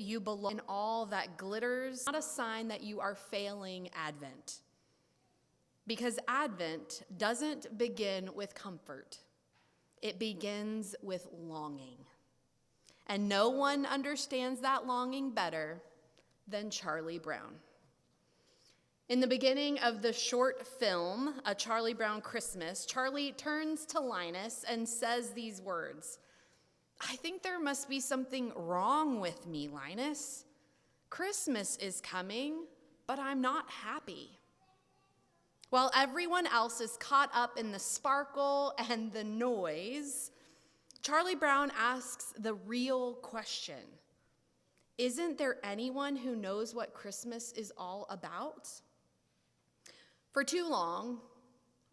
you belong in all that glitters, not a sign that you are failing Advent. Because Advent doesn't begin with comfort. It begins with longing. And no one understands that longing better than Charlie Brown. In the beginning of the short film, A Charlie Brown Christmas, Charlie turns to Linus and says these words, "I think there must be something wrong with me, Linus. Christmas is coming, but I'm not happy." While everyone else is caught up in the sparkle and the noise, Charlie Brown asks the real question. Isn't there anyone who knows what Christmas is all about? For too long,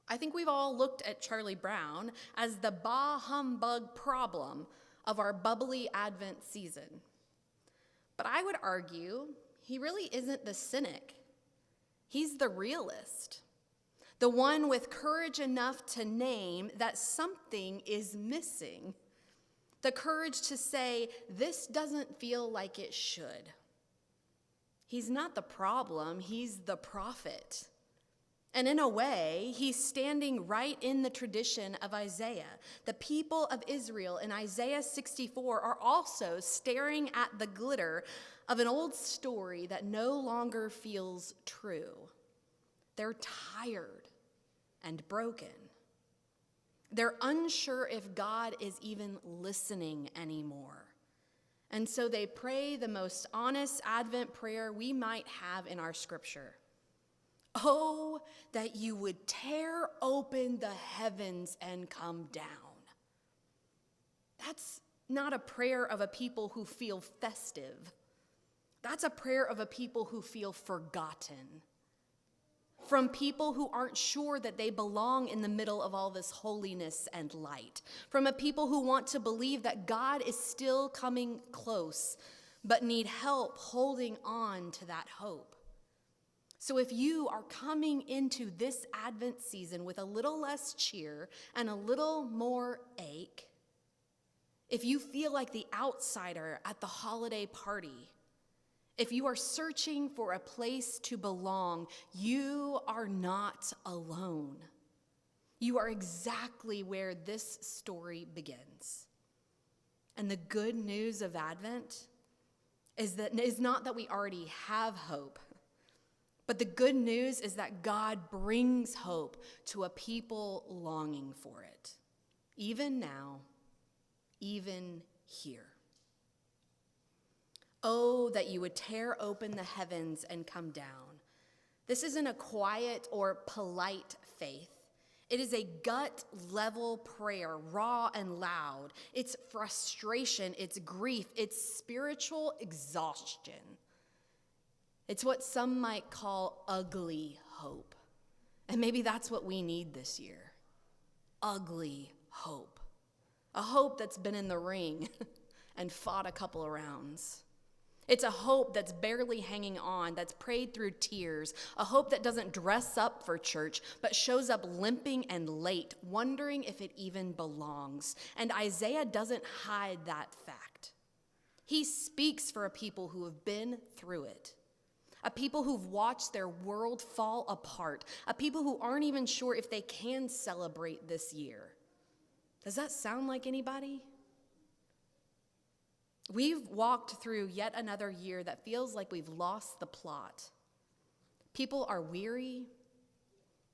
I think we've all looked at Charlie Brown as the bah humbug problem of our bubbly Advent season. But I would argue he really isn't the cynic. He's the realist, the one with courage enough to name that something is missing, the courage to say, this doesn't feel like it should. He's not the problem, he's the prophet. And in a way, he's standing right in the tradition of Isaiah. The people of Israel in Isaiah 64 are also staring at the glitter of an old story that no longer feels true. They're tired and broken. They're unsure if God is even listening anymore. And so they pray the most honest Advent prayer we might have in our scripture. Oh, that you would tear open the heavens and come down. That's not a prayer of a people who feel festive. That's a prayer of a people who feel forgotten. From people who aren't sure that they belong in the middle of all this holiness and light. From a people who want to believe that God is still coming close, but need help holding on to that hope. So if you are coming into this Advent season with a little less cheer and a little more ache, if you feel like the outsider at the holiday party, if you are searching for a place to belong, you are not alone. You are exactly where this story begins. And the good news of Advent is not that we already have hope, but the good news is that God brings hope to a people longing for it, even now, even here. Oh, that you would tear open the heavens and come down. This isn't a quiet or polite faith. It is a gut-level prayer, raw and loud. It's frustration, it's grief, it's spiritual exhaustion. It's what some might call ugly hope. And maybe that's what we need this year. Ugly hope. A hope that's been in the ring and fought a couple of rounds. It's a hope that's barely hanging on, that's prayed through tears. A hope that doesn't dress up for church, but shows up limping and late, wondering if it even belongs. And Isaiah doesn't hide that fact. He speaks for a people who have been through it. A people who've watched their world fall apart. A people who aren't even sure if they can celebrate this year. Does that sound like anybody? We've walked through yet another year that feels like we've lost the plot. People are weary.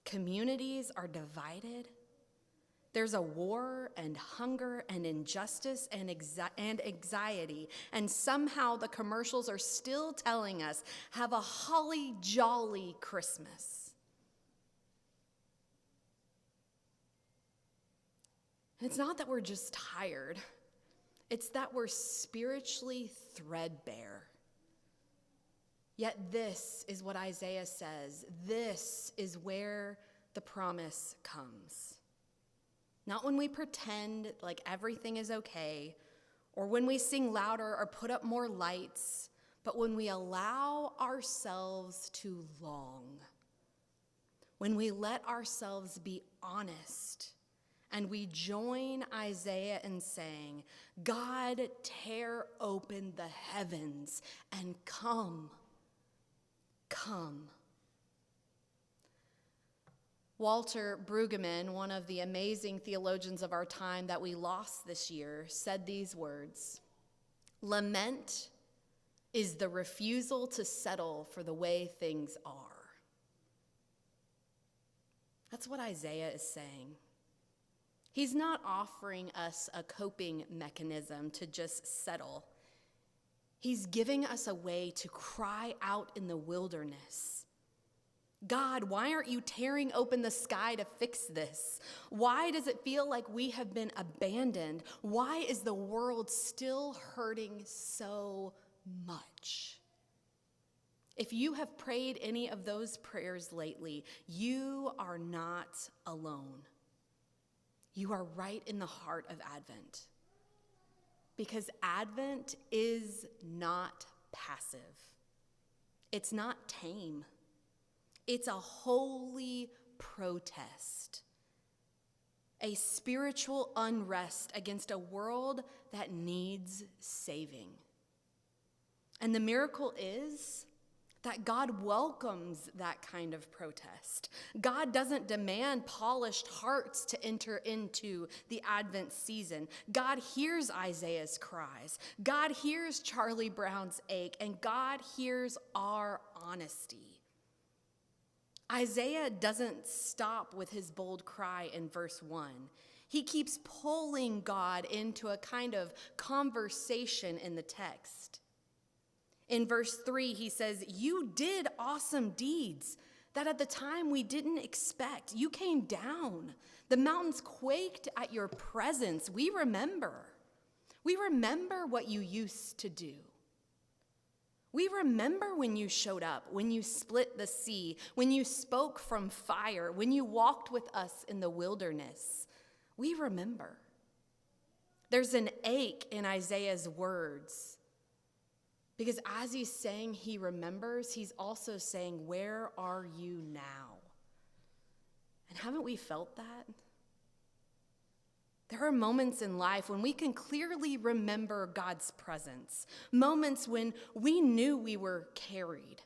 Communities are divided. There's a war and hunger and injustice and anxiety. And somehow the commercials are still telling us, have a holly jolly Christmas. And it's not that we're just tired. It's that we're spiritually threadbare. Yet this is what Isaiah says. This is where the promise comes. Not when we pretend like everything is okay, or when we sing louder or put up more lights, but when we allow ourselves to long. When we let ourselves be honest And we join Isaiah in saying, God, tear open the heavens and come. Walter Brueggemann, one of the amazing theologians of our time that we lost this year, said these words: lament is the refusal to settle for the way things are. That's what Isaiah is saying. He's not offering us a coping mechanism to just settle. He's giving us a way to cry out in the wilderness. God, why aren't you tearing open the sky to fix this? Why does it feel like we have been abandoned? Why is the world still hurting so much? If you have prayed any of those prayers lately, you are not alone. You are right in the heart of Advent. Because Advent is not passive. It's not tame. It's a holy protest. A spiritual unrest against a world that needs saving. And the miracle is that God welcomes that kind of protest. God doesn't demand polished hearts to enter into the Advent season. God hears Isaiah's cries. God hears Charlie Brown's ache, and God hears our honesty. Isaiah doesn't stop with his bold cry in verse 1. He keeps pulling God into a kind of conversation in the text. In verse 3, he says, you did awesome deeds that at the time we didn't expect. You came down. The mountains quaked at your presence. We remember. We remember what you used to do. We remember when you showed up, when you split the sea, when you spoke from fire, when you walked with us in the wilderness. We remember. There's an ache in Isaiah's words. Because as he's saying he remembers, he's also saying, where are you now? And haven't we felt that? There are moments in life when we can clearly remember God's presence. Moments when we knew we were carried.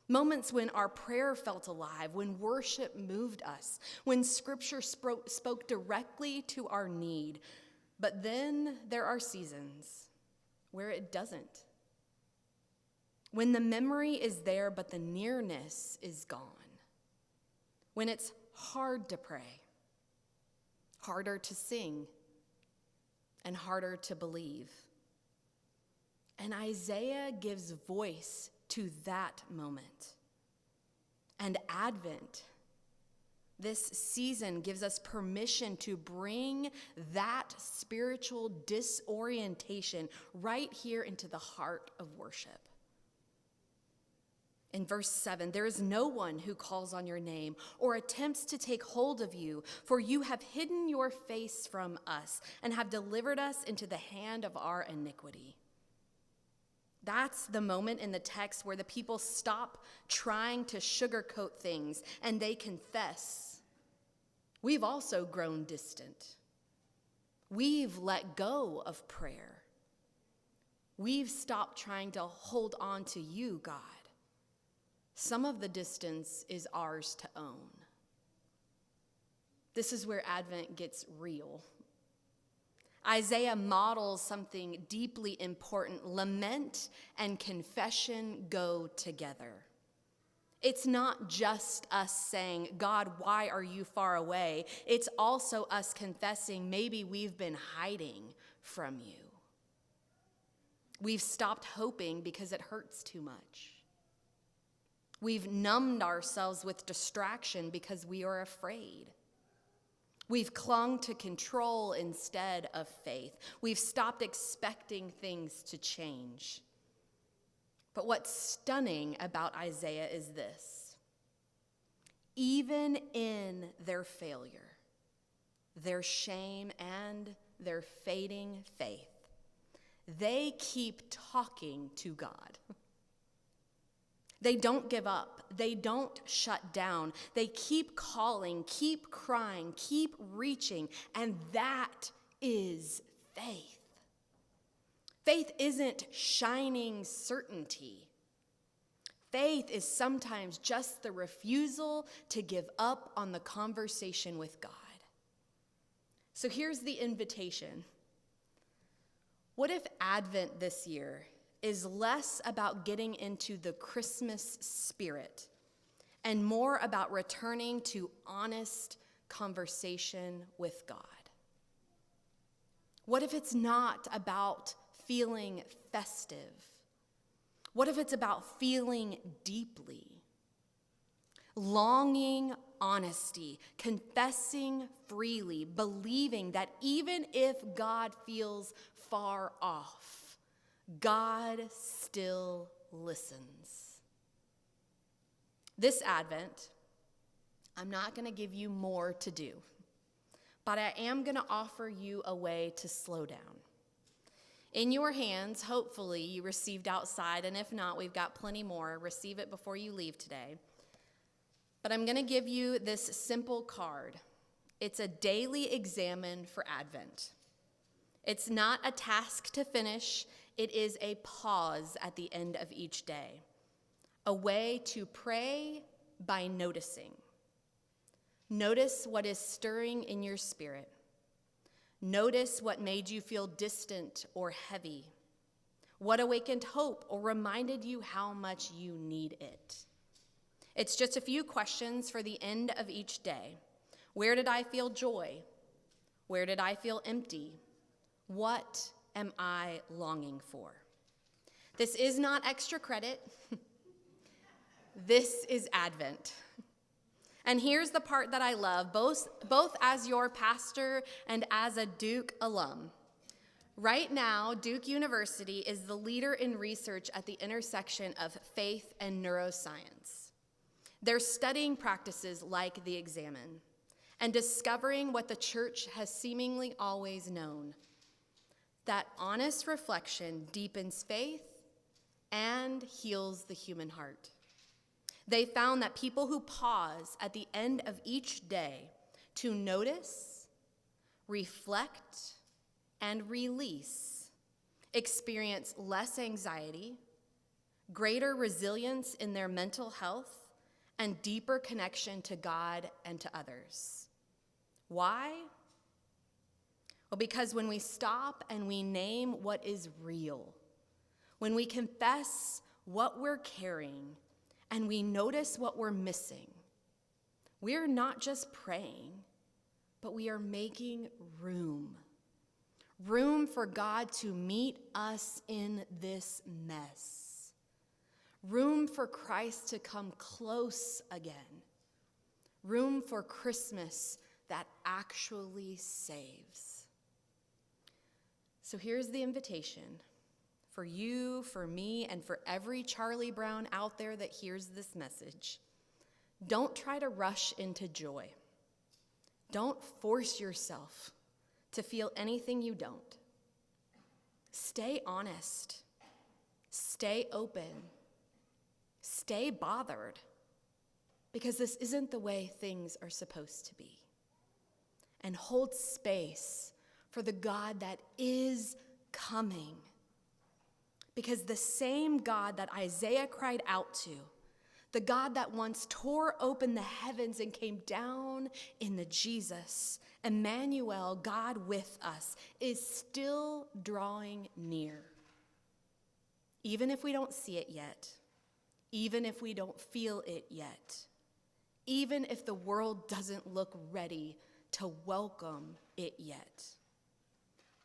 Moments when our prayer felt alive, when worship moved us, when scripture spoke directly to our need. But then there are seasons where it doesn't. When the memory is there, but the nearness is gone. When it's hard to pray, harder to sing, and harder to believe. And Isaiah gives voice to that moment. And Advent, this season, gives us permission to bring that spiritual disorientation right here into the heart of worship. In verse 7, there is no one who calls on your name or attempts to take hold of you, for you have hidden your face from us and have delivered us into the hand of our iniquity. That's the moment in the text where the people stop trying to sugarcoat things and they confess, we've also grown distant. We've let go of prayer. We've stopped trying to hold on to you, God. Some of the distance is ours to own. This is where Advent gets real. Isaiah models something deeply important. Lament and confession go together. It's not just us saying, God, why are you far away? It's also us confessing maybe we've been hiding from you. We've stopped hoping because it hurts too much. We've numbed ourselves with distraction because we are afraid. We've clung to control instead of faith. We've stopped expecting things to change. But what's stunning about Isaiah is this. Even in their failure, their shame, and their fading faith, they keep talking to God. They don't give up. They don't shut down. They keep calling, keep crying, keep reaching, and that is faith. Faith isn't shining certainty. Faith is sometimes just the refusal to give up on the conversation with God. So here's the invitation. What if Advent this year is less about getting into the Christmas spirit and more about returning to honest conversation with God? What if it's not about feeling festive? What if it's about feeling deeply? Longing honesty, confessing freely, believing that even if God feels far off, God still listens. This Advent, I'm not going to give you more to do, but I am going to offer you a way to slow down. In your hands, hopefully you received outside, and if not, we've got plenty more. Receive it before you leave today. But I'm going to give you this simple card. It's a daily examine for Advent. It's not a task to finish. It is a pause at the end of each day, a way to pray by noticing. Notice what is stirring in your spirit. Notice what made you feel distant or heavy, what awakened hope or reminded you how much you need it. It's just a few questions for the end of each day. Where did I feel joy? Where did I feel empty? What am I longing for? This is not extra credit. This is Advent. And here's the part that I love, both as your pastor and as a Duke alum. Right now, Duke University is the leader in research at the intersection of faith and neuroscience. They're studying practices like the examine and discovering what the church has seemingly always known, that honest reflection deepens faith and heals the human heart. They found that people who pause at the end of each day to notice, reflect, and release experience less anxiety, greater resilience in their mental health, and deeper connection to God and to others. Why? Well, because when we stop and we name what is real, when we confess what we're carrying, and we notice what we're missing, we're not just praying, but we are making room. Room for God to meet us in this mess. Room for Christ to come close again. Room for Christmas that actually saves. So here's the invitation for you, for me, and for every Charlie Brown out there that hears this message. Don't try to rush into joy. Don't force yourself to feel anything you don't. Stay honest. Stay open. Stay bothered, because this isn't the way things are supposed to be. And hold space for the God that is coming. Because the same God that Isaiah cried out to, the God that once tore open the heavens and came down in the Jesus, Emmanuel, God with us, is still drawing near. Even if we don't see it yet, even if we don't feel it yet, even if the world doesn't look ready to welcome it yet.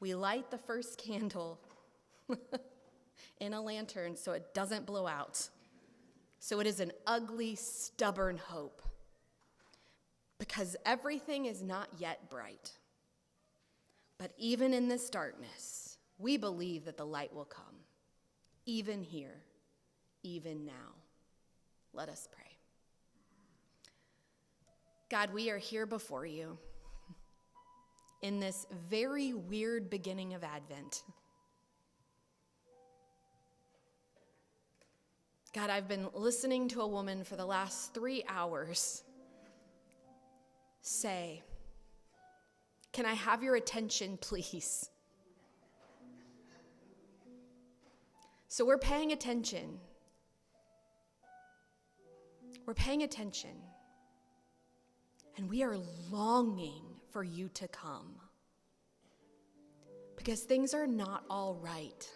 We light the first candle in a lantern so it doesn't blow out. So it is an ugly, stubborn hope, because everything is not yet bright. But even in this darkness, we believe that the light will come, even here, even now. Let us pray. God, we are here before you in this very weird beginning of Advent. God, I've been listening to a woman for the last 3 hours say, "Can I have your attention, please?" So we're paying attention. We're paying attention. And we are longing for you to come. Because things are not all right.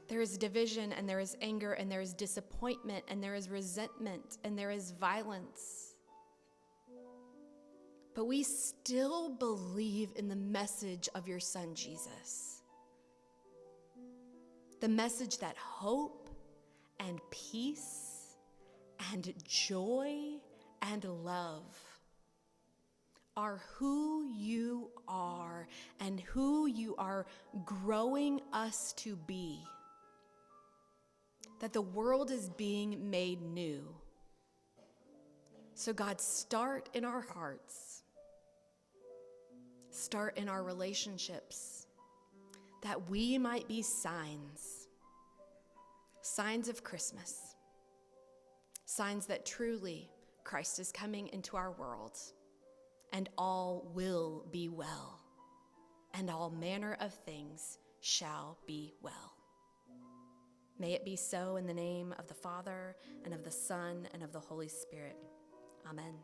There is division, and there is anger, and there is disappointment, and there is resentment, and there is violence. But we still believe in the message of your Son, Jesus. The message that hope and peace and joy and love are who you are and who you are growing us to be. That the world is being made new. So God, start in our hearts. Start in our relationships. That we might be signs of Christmas. Signs that truly Christ is coming into our world. And all will be well. And all manner of things shall be well. May it be so in the name of the Father, and of the Son, and of the Holy Spirit. Amen.